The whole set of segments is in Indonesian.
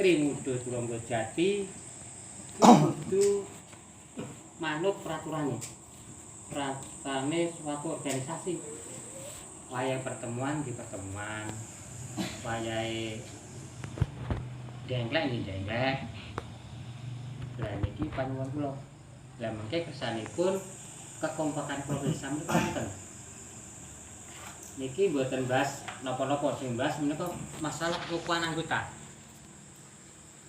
Trimudo Turonggojati kudu manut peraturannya. Peraturannya suatu organisasi. Wayah pertemuan di pertemuan, wayah dengklek di dengklek. Lah niki panuwun kula. Lah mengke kersanipun kekompakan Provinsi Samud wonten. Niki mboten bahas napa-napa, sing bahas menika masalah kerukuhan anggota.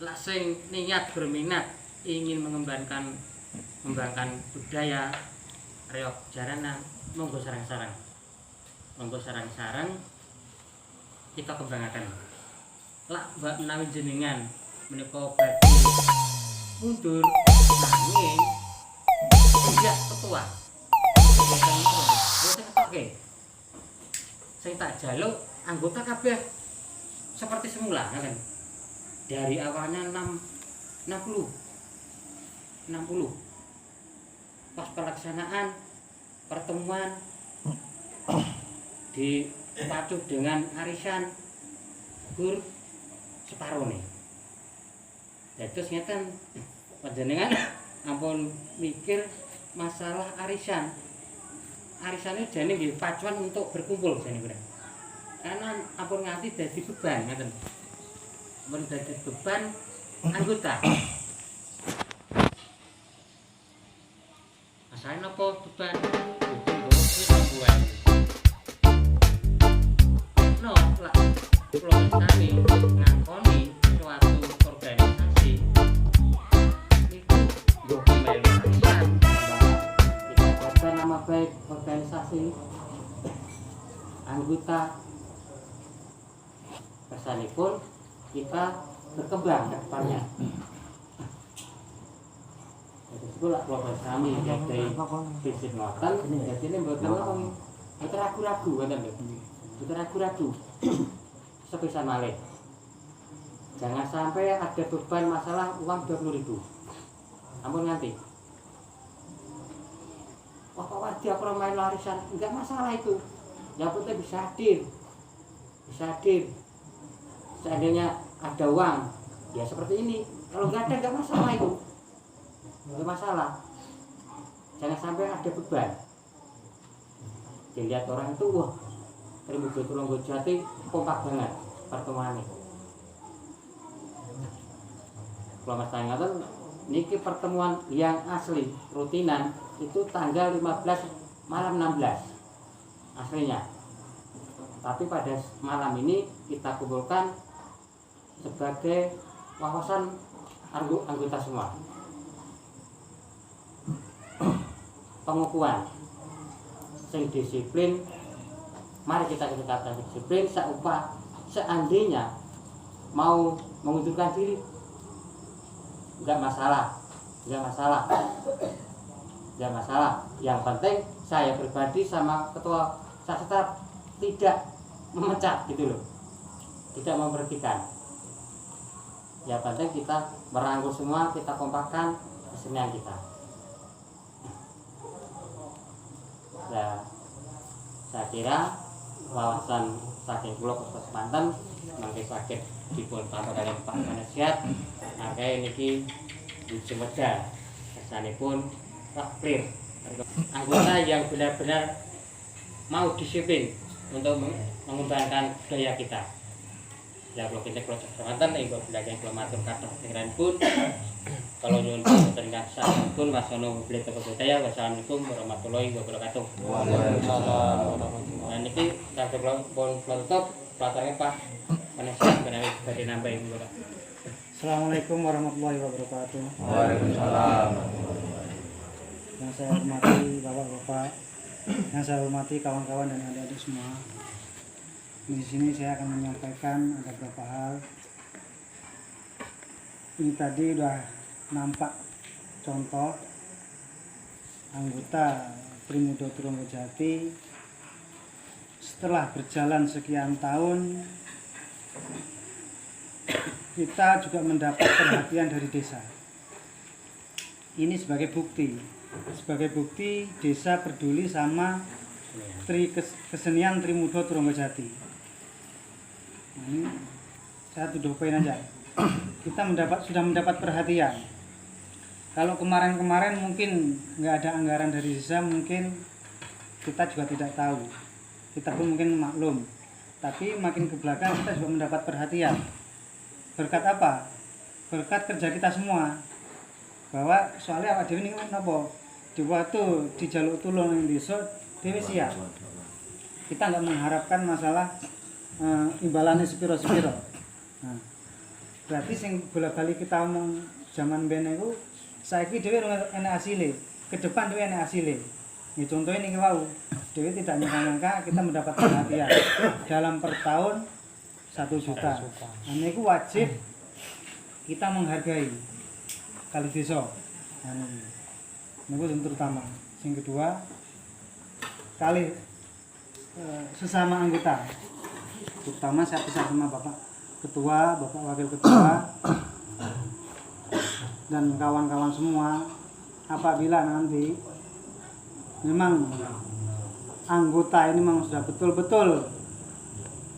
Lah sing niat berminat ingin mengembangkan budaya reok jaranan, monggo sareng-sareng. Monggo sareng-sareng kita kembangaken. Lah mbak menawi jenengan menika badhe mundur nanging tidak ketua. Boten ketoke. Sing tak jaluk anggota kabeh seperti semula kan. Dari awalnya 60 pas pelaksanaan pertemuan dipacu dengan arisan gur separuh nih. Terus ngeten panjenengan ampun mikir masalah arisan. Arisan itu jane nggih pacuan untuk berkumpul jane kira. Karena ampun nganti dadi beban ngeten. Ampun dadi beban anggota. Asalnya napa beban? Bukan no lah kula sami ngakoni suatu organisasi itu nggo melu arisan. Kita coba nama baik organisasi anggota kesanipun kita berkembang ke depannya. Jadi sekolah keluarga kami dari bisnis ngoten, jadi ini mboten ragu-ragu ngoten lho. Mboten ragu-ragu. Sepisan malih. Jangan sampai ada beban masalah uang 20.000. Ampun nganti. Wah, Pak Wardi aku main larisan, enggak masalah itu. Yang penting bisa hadir. Bisa hadir. Seandainya ada uang, ya seperti ini. Kalau enggak ada enggak masalah itu. Enggak masalah. Jangan sampai ada beban. Dilihat orang itu, wah, Trimudo Turonggojati kompak banget pertemuan ini. Kalau mas tanya niki pertemuan yang asli rutinan itu tanggal 15 malam 16 aslinya. Tapi pada malam ini kita kumpulkan sebagai wawasan anggota semua. Pengukuhan sing disiplin, mari kita disiplin seandainya mau mengundurkan diri enggak masalah. Yang penting saya pribadi sama ketua saya tetap tidak memecat gitu loh, tidak memberhentikan. Yang penting kita merangkul semua, kita kompakkan kesenian kita. Nah, saya kira wawasan saking kula Kos Banten mangke saged dipun pantau kalian Pak Manasiat. Mangke niki wujud wedal kesanipun clear. Anggota yang benar-benar mau disiplin untuk mengembangkan budaya kita. Ya kalau kita Kos Banten ibu belajar kula matur kathah pun kalau nyuwun panjenengan sampun wasono beli toko budaya. Wassalamualaikum warahmatullahi wabarakatuh. Waalaikumsalam. Nah niki saged kula pun tutup pelatarane Pak Manasiat menawi badhe nambahi kula. Assalamualaikum warahmatullahi wabarakatuh. Waalaikumsalam. Yang saya hormati bapak-bapak, yang saya hormati kawan-kawan dan adik-adik semua. Di sini saya akan menyampaikan ada beberapa hal. Ini tadi udah nampak contoh anggota Trimudo Turonggojati setelah berjalan sekian tahun kita juga mendapat perhatian dari desa. Ini sebagai bukti desa peduli sama kesenian Trimudo Turonggojati. Nah, ini saya tuduh poin aja. kita sudah mendapat perhatian. Kalau kemarin-kemarin mungkin nggak ada anggaran dari desa, mungkin kita juga tidak tahu, kita pun mungkin maklum. Tapi makin ke belakang kita juga mendapat perhatian. Berkat apa? Berkat kerja kita semua. Bahwa soalnya awak dhewe niku napa? Di waktu dijaluk tulung ning desa dhewe siap. Kita nggak mengharapkan masalah imbalannya sepiro-sepiro. Nah, berarti sing bola-bali kita omong zaman biyen niku saiki dhewe enak asile, ke depan dhewe enak asile. Nih contohnya niki wau, dhewe tidak nyangka-nyangka kita mendapat perhatian dalam per tahun 1 juta. Nah niku wajib kita menghargai kali desa. Nah, niku yang terutama. Yang kedua, kali sesama anggota, terutama saya pisah sama Bapak Ketua, Bapak Wakil Ketua, dan kawan-kawan semua. Apabila nanti memang anggota ini memang sudah betul-betul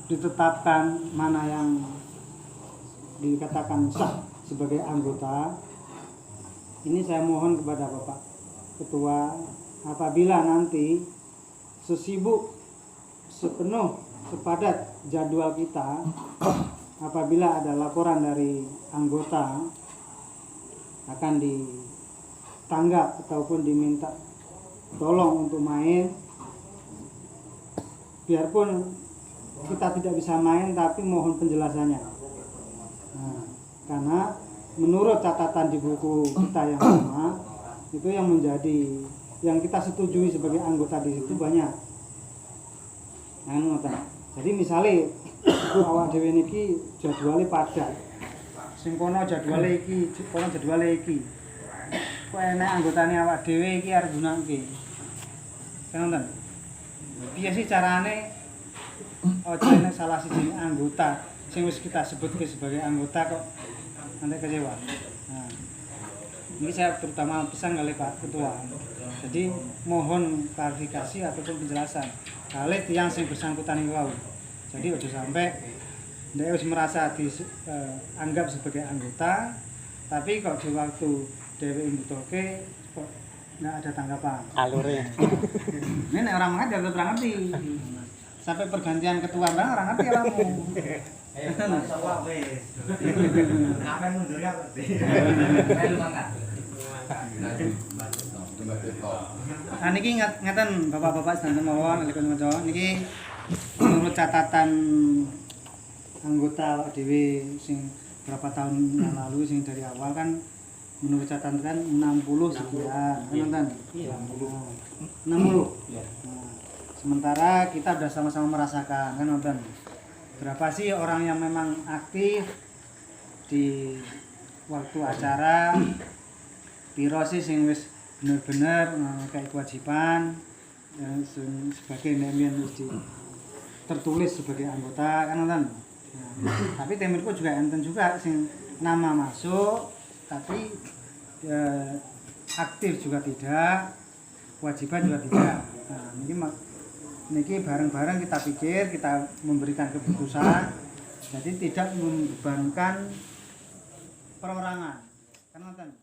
ditetapkan mana yang dikatakan sah sebagai anggota, ini saya mohon kepada Bapak Ketua, apabila nanti sesibuk, sepenuh, sepadat jadwal kita, apabila ada laporan dari anggota akan ditanggap ataupun diminta tolong untuk main, biarpun kita tidak bisa main tapi mohon penjelasannya. Nah, karena menurut catatan di buku kita yang lama itu yang kita setujui sebagai anggota di situ banyak. Jadi misalnya awak dhewe niki jadwale padat. Sing kono jadwale iki, kono jadwale iki. Kok enek anggotane awak dhewe iki arep gunakake. Kan ngoten. Piye sih carane aja nek salah siji anggota sing wis kita sebutke sebagai anggota kok nanti kecewa. Nah, ini saya terutama pesan kali Pak Ketua. Jadi mohon klarifikasi ataupun penjelasan kali tiang sing bersangkutan iki wau. Jadi ojo sampai ndek wis merasa dianggap sebagai anggota, tapi kok di waktu dhewe mbutuhke kok nggak ada tanggapan. Alurnya. Ini nek orang mangan ya ora ngerti. Sampai pergantian ketua bang orang ngerti ramu. Ngapain mundurnya ngerti. Nah niki ngeten Bapak-bapak sedanten mawon nalika maca niki menurut catatan anggota awak dhewe sing berapa tahun yang lalu sing dari awal kan menurut catatan kan 60 sekian kan. Iya. 60. Nah, sementara kita sudah sama-sama merasakan kan nonton. Berapa sih orang yang memang aktif di waktu acara, piro sih sing wis bener-bener kayak kewajiban dan sebagai yang tertulis sebagai anggota kan nonton. Nah, tapi temirku juga enten juga sing nama masuk tapi aktif juga tidak, kewajiban juga tidak. Nah, niki bareng-bareng kita pikir, kita memberikan keputusan, jadi tidak membebankan perorangan. Kan nonton.